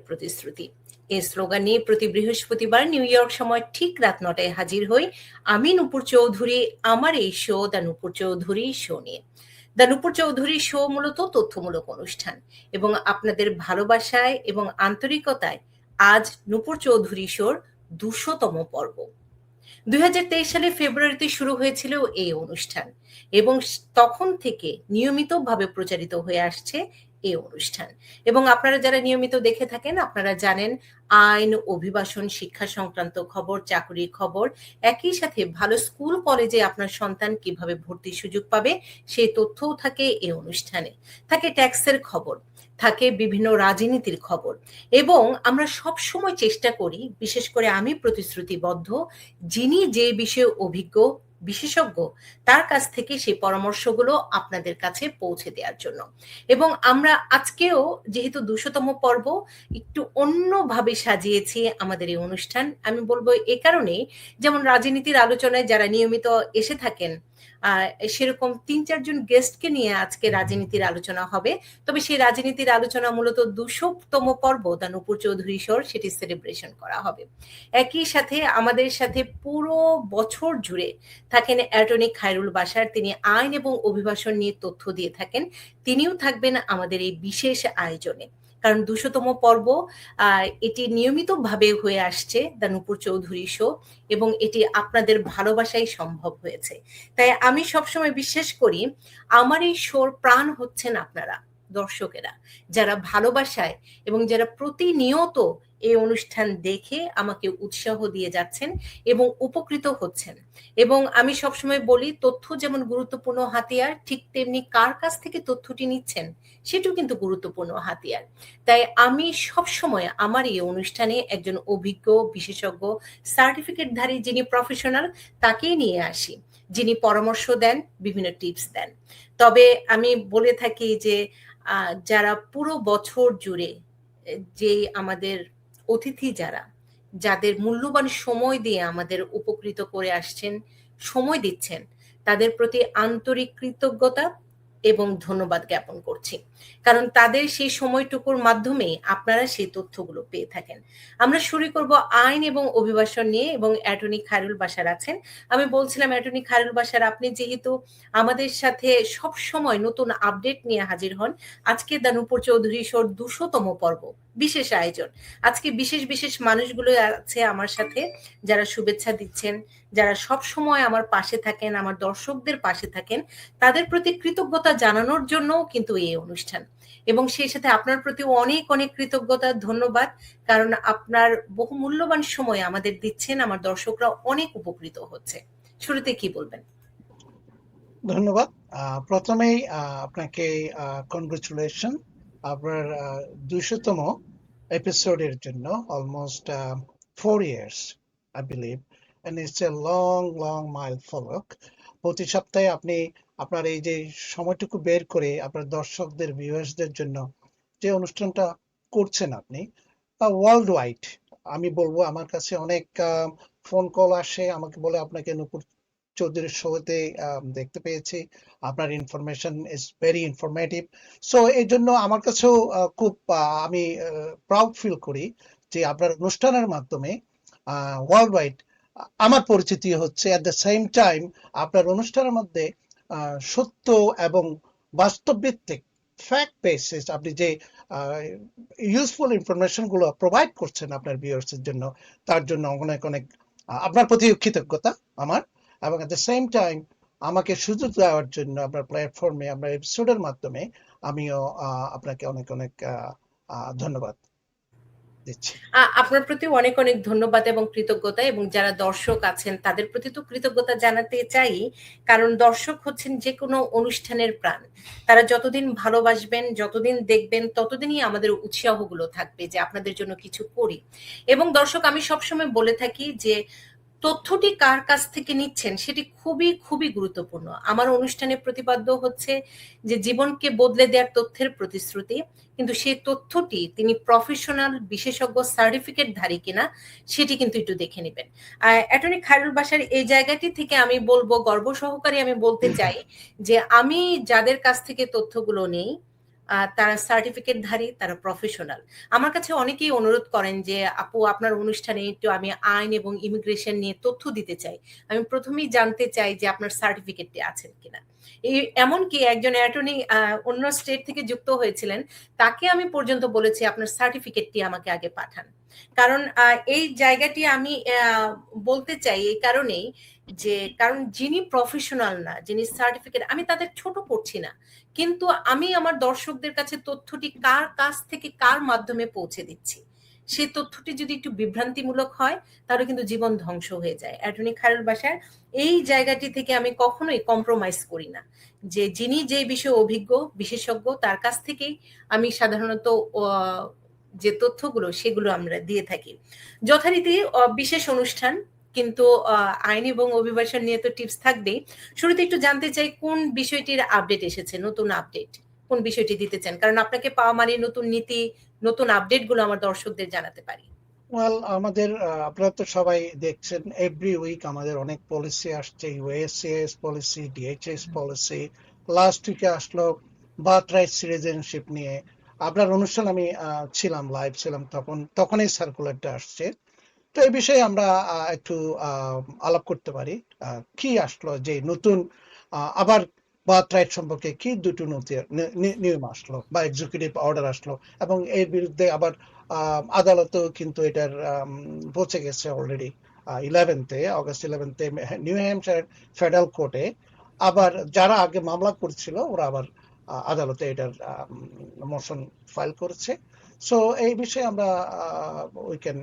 প্রতিশ্রুতি এই স্লোগান নিয়ে প্রতি বৃহস্পতিবার নিউ ইয়র্ক সময় ঠিক রাত 9টায় হাজির হই আমি নূপুর চৌধুরী আমার এই show the Nupur Chowdhury show নিয়ে। দ্য নূপুর চৌধুরী শো মূলত তথ্যমূলক অনুষ্ঠান এবং আপনাদের ভালোবাসায় এবং আন্তরিকতায় আজ নূপুর চৌধুরী শোর 200তম পর্ব। 2023 সালে ফেব্রুয়ারিতে শুরু হয়েছিল এই অনুষ্ঠান এবং তখন থেকে নিয়মিতভাবে প্রচারিত হয়ে আসছে এই অনুষ্ঠান। এবং আপনারা যারা নিয়মিত দেখে থাকেন আপনারা জানেন আইন, অভিবাসন, শিক্ষা সংক্রান্ত খবর, চাকরির খবর, একই সাথে ভালো স্কুল কলেজে আপনার সন্তান কিভাবে ভর্তির সুযোগ পাবে সেই তথ্যও থাকে এই অনুষ্ঠানে। থাকে ট্যাক্সের খবর, থাকে বিভিন্ন রাজনীতির খবর এবং আমরা সব সময় চেষ্টা করি, বিশেষ করে আমি প্রতিশ্রুতিবদ্ধ, যিনি যে বিষয়ে অভিজ্ঞ বিশেষজ্ঞ তার কাছ থেকে সেই পরামর্শগুলো আপনাদের কাছে পৌঁছে দেওয়ার জন্য। এবং আমরা আজকেও যেহেতু 200তম পর্ব একটু অন্যভাবে সাজিয়েছি আমাদের এই অনুষ্ঠান। আমি বলবো এ কারণে, যেমন রাজনীতির আলোচনায় যারা নিয়মিত এসে থাকেন সেরকম 3-4 জন গেস্টকে নিয়ে আজকে রাজনীতির আলোচনা হবে। তবে সেই রাজনীতির আলোচনা মূলত 200তম পর্ব দ্য নূপুর চৌধুরী শোর সেটি সেলিব্রেশন করা হবে। একই সাথে আমাদের সাথে পুরো বছর জুড়ে থাকেন অ্যাটর্নি খায়রুল বাশার, তিনি আইন এবং অভিবাসন নিয়ে তথ্য দিয়ে থাকেন। তিনিও থাকবেন আমাদের এই বিশেষ আয়োজনে, কারণ 200তম পর্ব এটি নিয়মিতভাবে হয়ে আসছে দ্য নূপুর চৌধুরী শো এবং এটি আপনাদের ভালোবাসাই সম্ভব হয়েছে। তাই আমি সবসময় বিশ্বাস করি আমার এই শোর প্রাণ হচ্ছেন আপনারা দর্শকেরা, যারা ভালোবাসায় এবং যারা প্রতিনিয়ত এই অনুষ্ঠান দেখে আমাকে উৎসাহ দিয়ে যাচ্ছেন এবং উপকৃত হচ্ছেন। এবং আমি সবসময় বলি তথ্য যেমন গুরুত্বপূর্ণ হাতিয়ার, ঠিক তেমনি কার কাছ থেকে তথ্যটি নিচ্ছেন সেটাও কিন্তু গুরুত্বপূর্ণ হাতিয়ার। তাই আমি সবসময় আমার এই অনুষ্ঠানে একজন অভিজ্ঞ বিশেষজ্ঞ সার্টিফিকেটধারী যিনি প্রফেশনাল তাকেই নিয়ে আসি, যিনি পরামর্শ দেন, বিভিন্ন টিপস দেন। তবে আমি বলে থাকি যে যারা পুরো বছর জুড়ে যে আমাদের অতিথি যাদের মূল্যবান সময় দিয়ে আমাদের উপকৃত করে আসছেন, সময় দিচ্ছেন, তাদের প্রতি আন্তরিক কৃতজ্ঞতা এবং ধন্যবাদ জ্ঞাপন করছি, কারণ তাদের সেই সময়টুকুর মাধ্যমে আপনারা সেই তথ্যগুলো পেয়ে থাকেন। আমরা শুরু করব আইন এবং অভিবাসন নিয়ে এবং অ্যাটর্নি খায়রুল বাশার আছেন। আমি বলছিলাম অ্যাটর্নি খায়রুল বাশার, আপনি যেহেতু আমাদের সাথে সব সময় নতুন আপডেট নিয়ে হাজির হন, আজকে দ্য নূপুর চৌধুরী শোর 200তম পর্ব বিশেষ আয়োজন। আজকে বিশেষ বিশেষ মানুষগুলো আছে আমার সাথে, যারা শুভেচ্ছা দিচ্ছেন, যারা সব সময় আমার পাশে থাকেন, আমার দর্শকদের পাশে থাকেন, তাদের প্রতি কৃতজ্ঞতা জানানোর জন্য কিন্তু এই অনুষ্ঠান। এবং সেই সাথে আপনার প্রতি অনেক অনেক কৃতজ্ঞতা, ধন্যবাদ, কারণ আপনার বহু মূল্যবান সময় আমাদের দিচ্ছেন, আমার দর্শকরা অনেক উপকৃত হচ্ছে। শুরুতে কি বলবেন? ধন্যবাদ। প্রথমেই আপনাকে কনগ্রাচুলেশন আপনার 200তম এপিসোডের জন্য। Almost 4 years I believe, and it's a long mile. প্রতি সপ্তাহে আপনি আপনার এই যে সময়টুকু বের করে আপনার দর্শকদের ভিউয়ার্সদের জন্য যে অনুষ্ঠানটা করছেন আপনি ওয়ার্ল্ড ওয়াইড, আমি বলবো আমার কাছে অনেক ফোন কল আসে, আমাকে বলে আপনাকে নূপুর চৌধুরীর শোতে দেখতে পেয়েছি, আপনার information is very informative. So এই জন্য আমার কাছেও খুব আমি প্রাউড ফিল করি যে আপনার অনুষ্ঠানের মাধ্যমে ওয়ার্ল্ড ওয়াইড আমার পরিচিতি হচ্ছে। অ্যাট দ্য সেম টাইম আপনার অনুষ্ঠানের মধ্যে সত্য এবং বাস্তব ভিত্তিক ফ্যাক্ট বেসিস আপনি যে ইউজফুল ইনফরমেশন গুলো প্রোভাইড করছেন আপনার ভিউয়ার্সের জন্য, তার জন্য অনেক অনেক আপনার প্রতি কৃতজ্ঞতা আমার। এবং at the same time আমাকে সুযোগ দেওয়ার জন্য আপনার প্ল্যাটফর্মে আপনার এপিসোডের মাধ্যমে আমিও আপনাকে অনেক অনেক ধন্যবাদ দিচ্ছি। আপনার প্রতি অনেক অনেক ধন্যবাদ এবং কৃতজ্ঞতা, এবং যারা দর্শক আছেন তাদের প্রতি তো কৃতজ্ঞতা জানাতে চাই, কারণ দর্শক হচ্ছেন যে কোনো অনুষ্ঠানের প্রাণ। তারা যতদিন ভালোবাসবেন, যতদিন দেখবেন, ততদিনই আমাদের উৎসাহগুলো থাকবে যে আপনাদের জন্য কিছু করি। এবং দর্শক, আমি সবসময় বলে থাকি যে তথ্যটি কার কাছ থেকে নিচ্ছেন সেটি খুবই খুবই গুরুত্বপূর্ণ। আমার অনুষ্ঠানে প্রতিপাদ্য হচ্ছে যে জীবনকে বদলে দেওয়ার তথ্যের প্রতিশ্রুতি, কিন্তু সেই তথ্যটি তিনি প্রফেশনাল বিশেষজ্ঞ সার্টিফিকেটধারী কিনা সেটি কিন্তু একটু দেখে নেবেন। অ্যাটর্নি খায়রুল বাশার, এই জায়গাটি থেকে আমি বলবো, গর্ব সহকারে আমি বলতে চাই যে আমি যাদের কাছ থেকে তথ্যগুলো নেই তারা সার্টিফিকেটধারী, তারা প্রফেশনাল। আমার কাছে অনেকেই অনুরোধ করেন যে আপু আপনার অনুষ্ঠানে একটু আমি আইন এবং ইমিগ্রেশন নিয়ে তথ্য দিতে চাই। আমি প্রথমেই জানতে চাই যে আপনার সার্টিফিকেটটি আছেন কিনা। এমনকি একজন অ্যাটর্নি অন্য স্টেট থেকে যুক্ত হয়েছিলেন, তাকে আমি পর্যন্ত বলেছি আপনার সার্টিফিকেটটি আমাকে আগে পাঠান। কারণ এই জায়গাটি আমি বলতে চাই এই কারণেই যে কারণ যিনি প্রফেশনাল না, যিনি সার্টিফিকেট, আমি তাদের ছোট করছি না, কিন্তু আমি আমার দর্শকদের কাছে তথ্যটি কার কাছ থেকে কার মাধ্যমে পৌঁছে দিচ্ছি, সেই তথ্যটি যদি একটু বিভ্রান্তিমূলক হয় তাহলে কিন্তু জীবন ধ্বংস হয়ে যায়। অ্যাটর্নি খায়রুল বাশার এই জায়গাটি থেকে আমি কখনোই কম্প্রোমাইজ করি না, যে যিনি যে বিষয়ে অভিজ্ঞ বিশেষজ্ঞ তার কাছ থেকেই আমি সাধারণত যে তথ্যগুলো সেগুলো আমরা দিয়ে থাকি যথারীতি। বিশেষ অনুষ্ঠান কিন্তু আইন এবং অভিবাসন নিয়ে তো টিপস থাকবেই। শুরুতে একটু জানতে চাই কোন বিষয়টির আপডেট এসেছে, নতুন আপডেট কোন বিষয়টি দিতে চান, কারণ আপনাকে পাওয়া মানে নতুন নীতি, নতুন আপডেট গুলো আমার দর্শকদের জানাতে পারি। ওয়েল, আমাদের আপনারা তো সবাই দেখছেন এভরি উইক আমাদের অনেক পলিসি আসছে, USCS policy, DHS policy. Last উইকে আসলো বার্থ রাইট সিটিজেনশিপ নিয়ে। আপনার অনুষ্ঠান আমি ছিলাম, লাইভ ছিলাম, তখনই সার্কুলারটা আসছে। তো এই বিষয়ে আমরা একটু আলাপ করতে পারি। কি আসলো যে নতুন, আবার বার্থ রাইট সম্পর্কে কি দুটো নিয়ম আসলো বা এক্সিকিউটিভ অর্ডার আসলো, এবং এর বিরুদ্ধে আবার আদালতেও কিন্তু এটার পৌঁছে গেছে already 11 August new Hampshire federal কোর্টে। আবার যারা আগে মামলা করছিল ওরা আবার আদালতে এটার মোশন ফাইল করেছে। সো এই বিষয়ে আমরা we can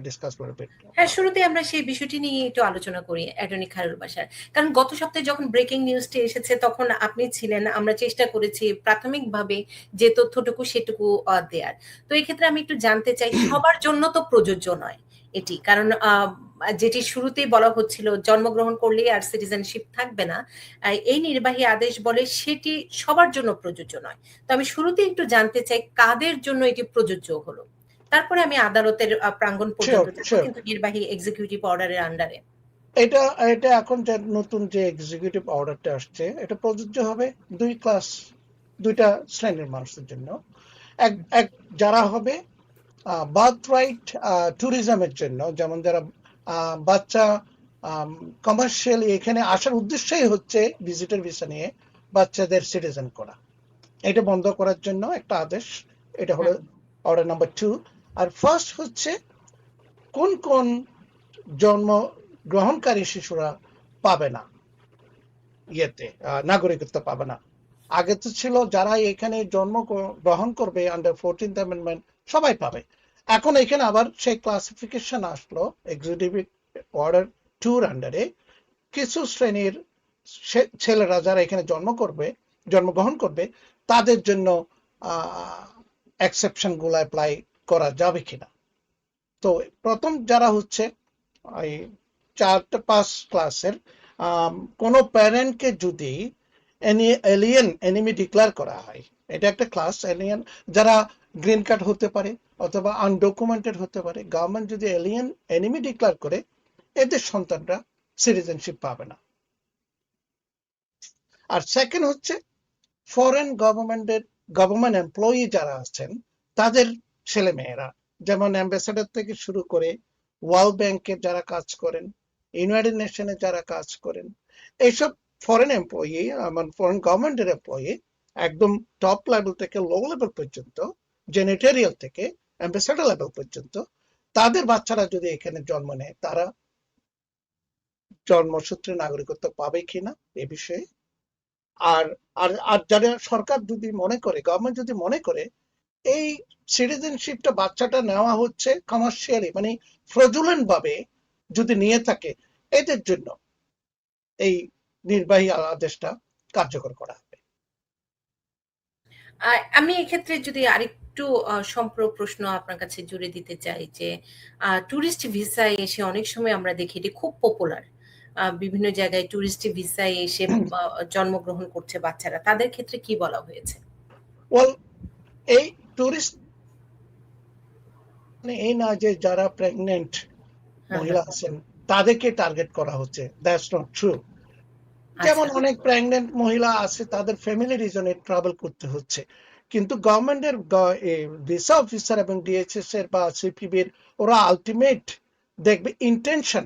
discuss little bit. হ্যাঁ, শুরুতে আমরা সেই বিষয়টি নিয়ে একটু আলোচনা করি অ্যাটর্নি খায়রুল বাশার। কারণ গত সপ্তাহে যখন ব্রেকিং নিউজটি এসেছে তখন আপনি ছিলেন, আমরা চেষ্টা করেছি প্রাথমিকভাবে যে তথ্যটুকু সেটুকু দেয়ার। তো এই ক্ষেত্রে আমি একটু জানতে চাই, সবার জন্য তো প্রযোজ্য নয় এটি, কারণ যেটি শুরুতেই বলা হচ্ছিল জন্মগ্রহণ করলেই আর সিটিজেনশিপ থাকবে না, এই নির্বাহী আদেশ বলে সেটি সবার জন্য প্রযোজ্য নয়। তো আমি শুরুতে একটু জানতে চাই কাদের জন্য এটি প্রযোজ্য হলো, তারপরে আমি আদালতের প্রাঙ্গণ পর্যন্ত যাবো, কিন্তু নির্বাহী এক্সিকিউটিভ অর্ডারের আন্ডারে। এটা এটা এখন যে নতুন যে এক্সিকিউটিভ অর্ডারটা আসছে এটা প্রযোজ্য হবে দুইটা শ্রেণীর মানুষের জন্য। এক যারা হবে বার্থ রাইট ট্যুরিজমের জন্য, যেমন যারা বাচ্চা কমার্শিয়ালি এখানে আসার উদ্দেশ্যই হচ্ছে ভিজিটর ভিসা নিয়ে বাচ্চাদের সিটিজেন করা, এটা বন্ধ করার জন্য একটা আদেশ। এটা হলো অর্ডার নাম্বার 2। আর ফার্স্ট হচ্ছে কোন কোন জন্ম গ্রহণকারী শিশুরা পাবে না, নাগরিকত্ব পাবে না। আগে তো ছিল যারা এখানে জন্ম গ্রহণ করবে আন্ডার 14th অ্যামেন্ডমেন্ট সবাই পাবে। এখন এখানে আবার সেই ক্লাসিফিকেশন আসলো এক্সিকিউটিভ অর্ডার 2 আন্ডারে। কিছু শ্রেণীর ছেলেরা যারা এখানে জন্মগ্রহণ করবে তাদের জন্য এক্সেপশন গুলো অ্যাপ্লাই করা যাবে কিনা। তো প্রথম যারা হচ্ছে 4-5 ক্লাসের কোন প্যারেন্টকে যদি এলিয়েন এনিমি ডিক্লেয়ার করা হয়, এটা একটা ক্লাস এলিয়েন, যারা গ্রিন কার্ড হতে পারে অথবা আনডকুমেন্টেড হতে পারে, গভর্নমেন্ট যদি এলিয়েন এনিমি ডিক্লেয়ার করে এদের সন্তানরা সিটিজেনশিপ পাবে না। আর সেকেন্ড হচ্ছে ফরেন গভর্নমেন্ট এমপ্লয়ি যারা আছেন তাদের ছেলে মেয়েরা, যেমন অ্যাম্বাসেডর থেকে শুরু করে ওয়ার্ল্ড ব্যাংকে যারা কাজ করেন, ইউনাইটেড নেশনে যারা কাজ করেন, এইসব ফরেন এমপ্লয়ি, ফরেন গভর্নমেন্টের এমপ্লয়ি, একদম টপ লেভেল থেকে লো লেভেল পর্যন্ত, জেনিটেরিয়াল থেকে অ্যাম্বাসেডর লেভেল পর্যন্ত, তাদের বাচ্চারা যদি এখানে জন্ম নেয় তারা জন্মসূত্রে নাগরিকত্ব পাবে কিনা এ বিষয়ে। আর আর যারা সরকার যদি মনে করে, গভর্নমেন্ট যদি মনে করে এই সিটিজেনশিপটা বাচ্চাটা নেওয়া হচ্ছে কমার্শিয়ালি, মানে ফ্রজুলেন্ট ভাবে যদি নিয়ে থাকে, এদের জন্য এই নির্বাহী আদেশটা কার্যকর করা হবে। আমি এক্ষেত্রে যদি আরেকটু প্রশ্ন আপনার কাছে জুড়ে দিতে চাই যে ট্যুরিস্ট ভিসায় এসে অনেক সময় আমরা দেখি এটি খুব পপুলার, বিভিন্ন জায়গায় ট্যুরিস্ট ভিসায় এসে জন্মগ্রহণ করছে বাচ্চারা, তাদের ক্ষেত্রে কি বলা হয়েছে? ওয়েল, এই ট্যুরিস্ট মানে এই না যে যারা প্রেগনেন্ট মহিলা আছেন তাদেরকে টার্গেট করা হচ্ছে, দ্যাটস নট ট্রু। যেমন অনেক প্রেগনেন্ট মহিলা আছে তাদের ফ্যামিলি রিজনে ট্রাভেল করতে হচ্ছে, কিন্তু গভর্নমেন্টের ভিসা অফিসার এবং ডিএইচএস এর বা সিপিবির ওরা আলটিমেট দেখবে ইন্টেনশন,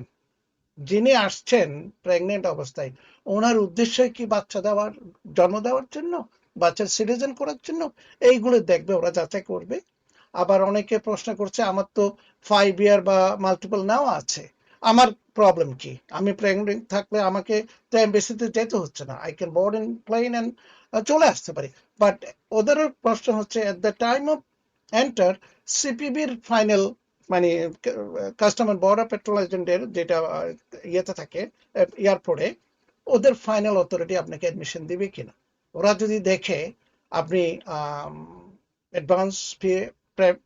যিনি আসছেন প্রেগনেন্ট অবস্থায়, ওনার উদ্দেশ্য কি বাচ্চা দেওয়ার, জন্ম দেওয়ার জন্য, বাচ্চার সিটিজেন করার জন্য, এইগুলো দেখবে, ওরা যাচাই করবে। আবার অনেকে প্রশ্ন করছে আমার তো 5 ইয়ার বা মাল্টিপল নেওয়া আছে, আমার প্রবলেম কি? আমি প্রেগনেন্ট থাকলে আমাকে তো এমবেসিতে যেতে হচ্ছে না, I can board in plane and চলে আসতে পারি। বাট ওদেরও প্রশ্ন হচ্ছে at the time of enter সিপিবির ফাইনাল, মানে কাস্টমার বর্ডার পেট্রোল এজেন্টের যেটা ইয়েতে থাকে এয়ারপোর্টে, ওদের ফাইনাল অথরিটি আপনাকে অ্যাডমিশন দিবে কিনা। ওরা যদি দেখে আপনি অ্যাডভান্স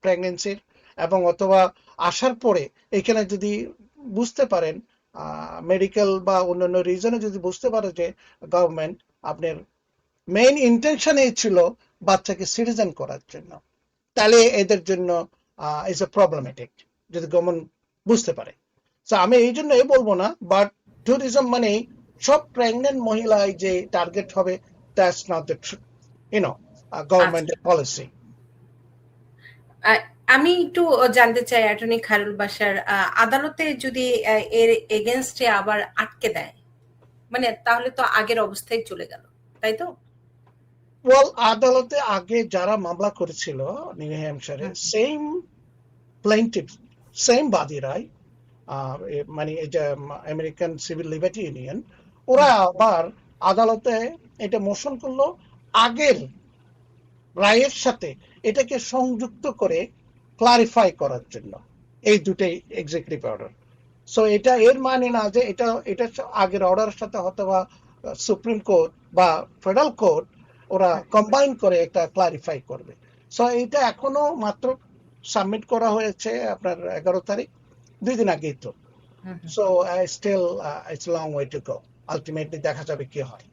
প্রেগনেন্সির এবং অথবা আসার পরে এখানে যদি বুঝতে পারেন মেডিকেল বা অন্যান্য রিজনে যদি বুঝতে পারে যে গভর্নমেন্ট আপনার মেইন ইন্টেনশন এই ছিল বাচ্চাকে সিটিজেন করার জন্য, তাহলে এদের জন্য ইজ এ প্রবলেমেটিক, যদি গভর্নমেন্ট বুঝতে পারে। তো আমি এই জন্য বলবো না, বাট ট্যুরিজম মানে সব প্রেগনেন্ট মহিলাই যে টার্গেট হবে, দ্যাটস নট দ্য আচ্ছা, গভর্নমেন্টের পলিসি। আমি একটু জানতে চাই অ্যাটর্নি খায়রুল বাশার, আদালতে যদি এর এগেনস্টে আবার আটকে দেয়, মানে তাহলে তো আগের অবস্থায় চলে গেল, তাই তো? ওয়েল, আদালতে আগে যারা মামলা করেছিল নিউ হ্যাম্পশায়ারে, সেম প্লেইন্টিফ, সেম বাদীরাই, মানে এই যে আমেরিকান সিভিল লিবার্টি ইউনিয়ন, ওরা আবার আদালতে এটা মোশন করলো আগের রায়ের সাথে এটাকে সংযুক্ত করে ক্লারিফাই করার জন্য, এই দুটাই এক্সিকিউটিভ অর্ডার। সো এটা এর মানে না যে এটা আগের অর্ডারের সাথে হয়তো বা সুপ্রিম কোর্ট বা ফেডারেল কোর্ট ওরা কম্বাইন করে একটা ক্লারিফাই করবে। সো এটা এখনো মাত্র সাবমিট করা হয়েছে আপনার 11 তারিখ, 2 দিন আগেই তো। So still it's long way to go, ultimately দেখা যাবে কি হয়।